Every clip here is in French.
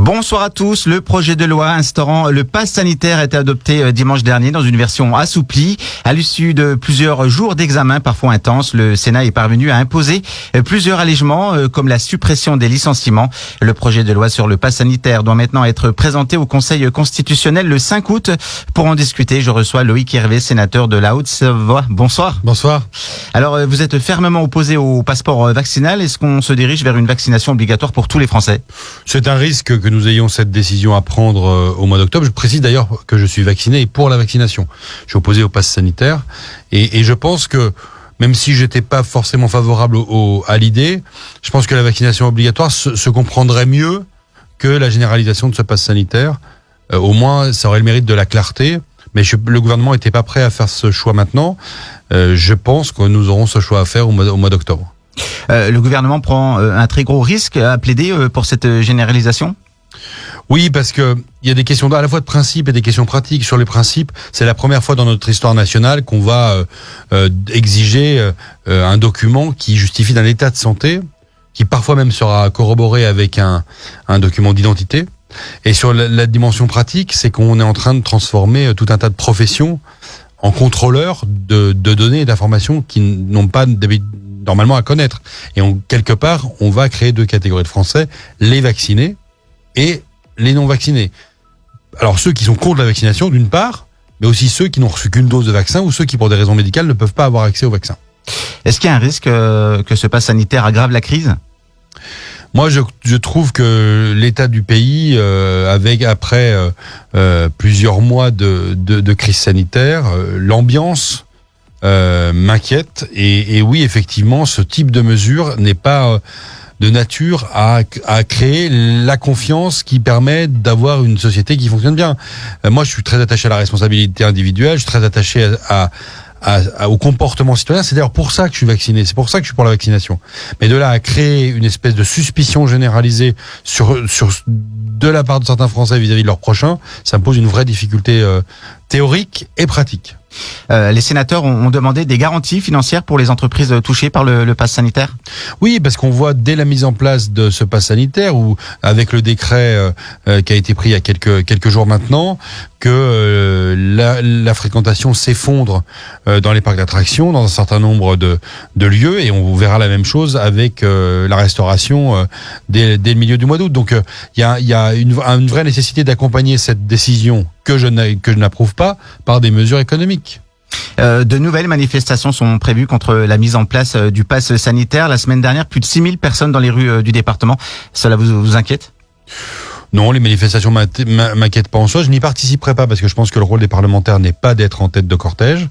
Bonsoir à tous. Le projet de loi instaurant le pass sanitaire a été adopté dimanche dernier dans une version assouplie. À l'issue de plusieurs jours d'examen parfois intenses, le Sénat est parvenu à imposer plusieurs allégements comme la suppression des licenciements. Le projet de loi sur le pass sanitaire doit maintenant être présenté au Conseil constitutionnel le 5 août. Pour en discuter, je reçois Loïc Hervé, sénateur de la Haute-Savoie. Bonsoir. Bonsoir. Alors, vous êtes fermement opposé au passeport vaccinal. Est-ce qu'on se dirige vers une vaccination obligatoire pour tous les Français ? C'est un risque que nous ayons cette décision à prendre au mois d'octobre. Je précise d'ailleurs que je suis vacciné et pour la vaccination. Je suis opposé au pass sanitaire et je pense que même si j'étais pas forcément favorable à l'idée, je pense que la vaccination obligatoire se comprendrait mieux que la généralisation de ce pass sanitaire. Au moins, ça aurait le mérite de la clarté. Mais le gouvernement n'était pas prêt à faire ce choix maintenant. Je pense que nous aurons ce choix à faire au mois d'octobre. Le gouvernement prend un très gros risque à plaider pour cette généralisation ? Oui, parce que il y a des questions à la fois de principe et des questions pratiques. Sur les principes, c'est la première fois dans notre histoire nationale qu'on va exiger un document qui justifie d'un état de santé, qui parfois même sera corroboré avec un document d'identité. Et sur la dimension pratique, c'est qu'on est en train de transformer tout un tas de professions en contrôleurs de données et d'informations qui n'ont pas normalement à connaître. Et quelque part, on va créer deux catégories de Français, les vaccinés et les non vaccinés. Alors ceux qui sont contre la vaccination d'une part, mais aussi ceux qui n'ont reçu qu'une dose de vaccin ou ceux qui pour des raisons médicales ne peuvent pas avoir accès au vaccin. Est-ce qu'il y a un risque que ce pass sanitaire aggrave la crise ? Moi, je trouve que l'état du pays, après plusieurs mois de crise sanitaire, l'ambiance m'inquiète. Et oui, effectivement, ce type de mesure n'est pas de nature à créer la confiance qui permet d'avoir une société qui fonctionne bien. Moi, je suis très attaché à la responsabilité individuelle, je suis très attaché au comportement citoyen. C'est d'ailleurs pour ça que je suis vacciné, c'est pour ça que je suis pour la vaccination. Mais de là à créer une espèce de suspicion généralisée de la part de certains Français vis-à-vis de leurs prochains, ça me pose une vraie difficulté théorique et pratique. Les sénateurs ont demandé des garanties financières pour les entreprises touchées par le pass sanitaire ? Oui, parce qu'on voit dès la mise en place de ce pass sanitaire, ou avec le décret qui a été pris il y a quelques jours maintenant, que la fréquentation s'effondre dans les parcs d'attractions, dans un certain nombre de lieux, et on verra la même chose avec la restauration dès le milieu du mois d'août. Donc il y a une vraie nécessité d'accompagner cette décision que je n'approuve pas par des mesures économiques. De nouvelles manifestations sont prévues contre la mise en place du pass sanitaire. La semaine dernière, plus de 6000 personnes dans les rues du département. Cela vous inquiète ? Non, les manifestations m'inquiètent pas en soi. Je n'y participerai pas parce que je pense que le rôle des parlementaires n'est pas d'être en tête de cortège.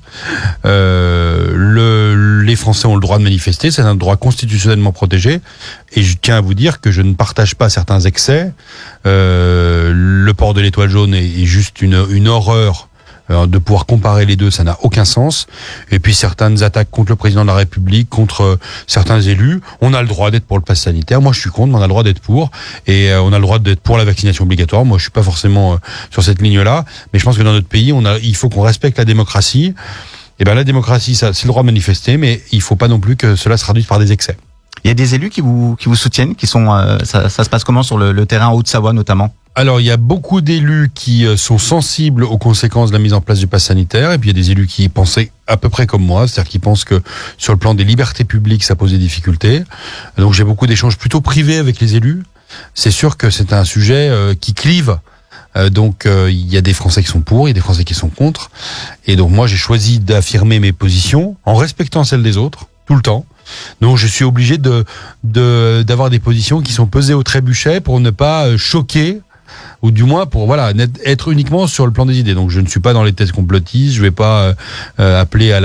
Les Français ont le droit de manifester, c'est un droit constitutionnellement protégé. Et je tiens à vous dire que je ne partage pas certains excès. Le port de l'étoile jaune est juste une horreur. De pouvoir comparer les deux, ça n'a aucun sens. Et puis certaines attaques contre le président de la République, contre certains élus, on a le droit d'être pour le pass sanitaire. Moi, je suis contre, mais on a le droit d'être pour. Et on a le droit d'être pour la vaccination obligatoire. Moi, je suis pas forcément sur cette ligne-là. Mais je pense que dans notre pays, il faut qu'on respecte la démocratie. Et ben la démocratie, ça, c'est le droit de manifester, mais il faut pas non plus que cela se traduise par des excès. Il y a des élus qui vous soutiennent, qui sont ça se passe comment sur le terrain en Haute-Savoie notamment ? Alors, il y a beaucoup d'élus qui sont sensibles aux conséquences de la mise en place du pass sanitaire, et puis il y a des élus qui pensaient à peu près comme moi, c'est-à-dire qui pensent que sur le plan des libertés publiques, ça pose des difficultés. Donc j'ai beaucoup d'échanges plutôt privés avec les élus. C'est sûr que c'est un sujet qui clive. Donc il y a des Français qui sont pour, il y a des Français qui sont contre. Et donc moi j'ai choisi d'affirmer mes positions en respectant celles des autres, tout le temps. Donc je suis obligé d'avoir des positions qui sont pesées au trébuchet pour ne pas choquer, ou du moins pour être uniquement sur le plan des idées. Donc je ne suis pas dans les thèses complotistes, je vais pas appeler à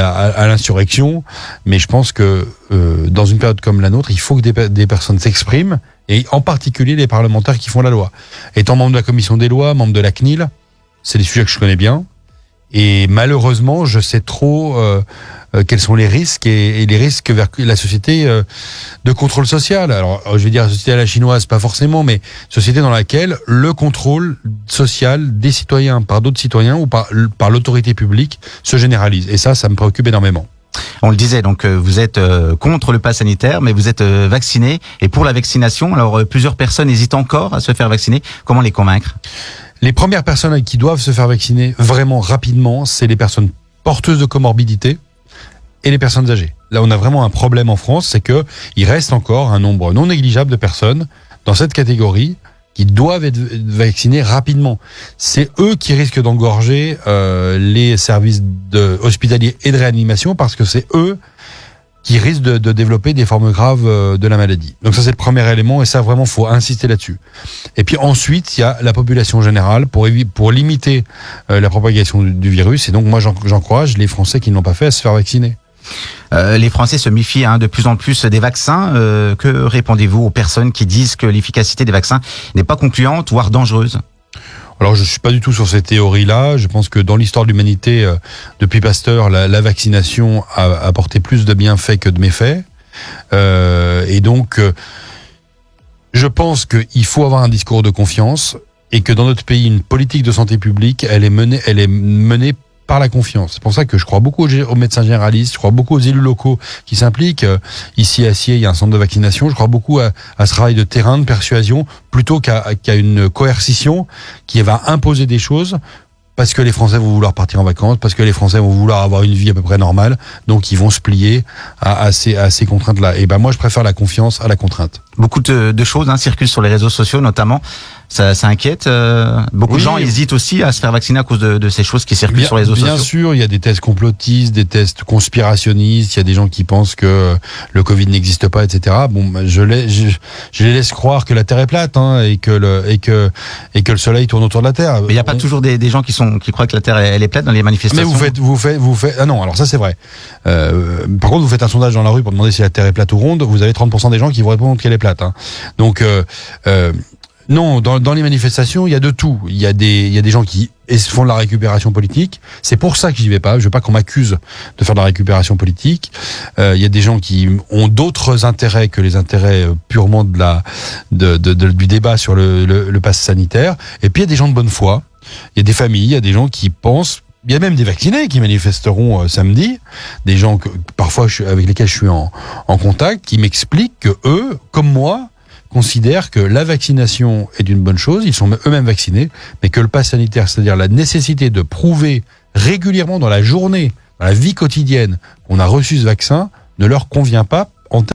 l'insurrection, mais je pense que dans une période comme la nôtre, il faut que des personnes s'expriment, et en particulier les parlementaires qui font la loi. Étant membre de la commission des lois, membre de la CNIL, c'est des sujets que je connais bien, et malheureusement je sais trop quels sont les risques et les risques vers la société de contrôle social. Alors je vais dire la société à la chinoise, pas forcément, mais société dans laquelle le contrôle social des citoyens par d'autres citoyens ou par l'autorité publique se généralise. Et ça me préoccupe énormément. On le disait, donc vous êtes contre le pass sanitaire, mais vous êtes vacciné. Et pour la vaccination, alors plusieurs personnes hésitent encore à se faire vacciner. Comment les convaincre? Les premières personnes qui doivent se faire vacciner vraiment rapidement, c'est les personnes porteuses de comorbidité et les personnes âgées. Là, on a vraiment un problème en France, c'est que il reste encore un nombre non négligeable de personnes dans cette catégorie qui doivent être vaccinés rapidement. C'est eux qui risquent d'engorger les services hospitaliers et de réanimation parce que c'est eux qui risquent de développer des formes graves de la maladie. Donc ça, c'est le premier élément et ça, vraiment, faut insister là-dessus. Et puis ensuite, il y a la population générale pour limiter la propagation du virus. Et donc, moi, j'encourage les Français qui ne l'ont pas fait à se faire vacciner. Les Français se méfient de plus en plus des vaccins. Que répondez-vous aux personnes qui disent que l'efficacité des vaccins n'est pas concluante, voire dangereuse? Alors, je suis pas du tout sur ces théories-là. Je pense que dans l'histoire de l'humanité, depuis Pasteur, la vaccination a apporté plus de bienfaits que de méfaits. Et donc, je pense qu'il faut avoir un discours de confiance et que dans notre pays, une politique de santé publique, elle est menée par la confiance. C'est pour ça que je crois beaucoup aux médecins généralistes, je crois beaucoup aux élus locaux qui s'impliquent. Ici à Sciez, il y a un centre de vaccination. Je crois beaucoup à ce travail de terrain, de persuasion, plutôt qu'à une coercition qui va imposer des choses parce que les Français vont vouloir partir en vacances, parce que les Français vont vouloir avoir une vie à peu près normale, donc ils vont se plier à ces contraintes-là. Et ben moi, je préfère la confiance à la contrainte. Beaucoup de choses circulent sur les réseaux sociaux, notamment. Ça inquiète. Beaucoup de gens hésitent aussi à se faire vacciner à cause de ces choses qui circulent sur les réseaux sociaux. Bien sûr, il y a des tests complotistes, des tests conspirationnistes. Il y a des gens qui pensent que le Covid n'existe pas, etc. Bon, je les laisse croire que la Terre est plate, et que le Soleil tourne autour de la Terre. Mais il n'y a pas toujours des gens qui croient que la Terre elle est plate dans les manifestations. Mais vous faites. Ah non, alors ça c'est vrai. Par contre, vous faites un sondage dans la rue pour demander si la Terre est plate ou ronde. Vous avez 30% des gens qui vont répondre qu'elle est plate. Donc non, dans les manifestations, il y a de tout. Il y a des gens qui font de la récupération politique. C'est pour ça que j'y vais pas. Je veux pas qu'on m'accuse de faire de la récupération politique. Il y a des gens qui ont d'autres intérêts que les intérêts purement du débat sur le pass sanitaire. Et puis il y a des gens de bonne foi. Il y a des familles, il y a des gens qui pensent. Il y a même des vaccinés qui manifesteront samedi. Des gens parfois avec lesquels je suis en contact, qui m'expliquent que eux, comme moi, considèrent que la vaccination est une bonne chose, ils sont eux-mêmes vaccinés, mais que le pass sanitaire, c'est-à-dire la nécessité de prouver régulièrement dans la journée, dans la vie quotidienne, qu'on a reçu ce vaccin, ne leur convient pas en termes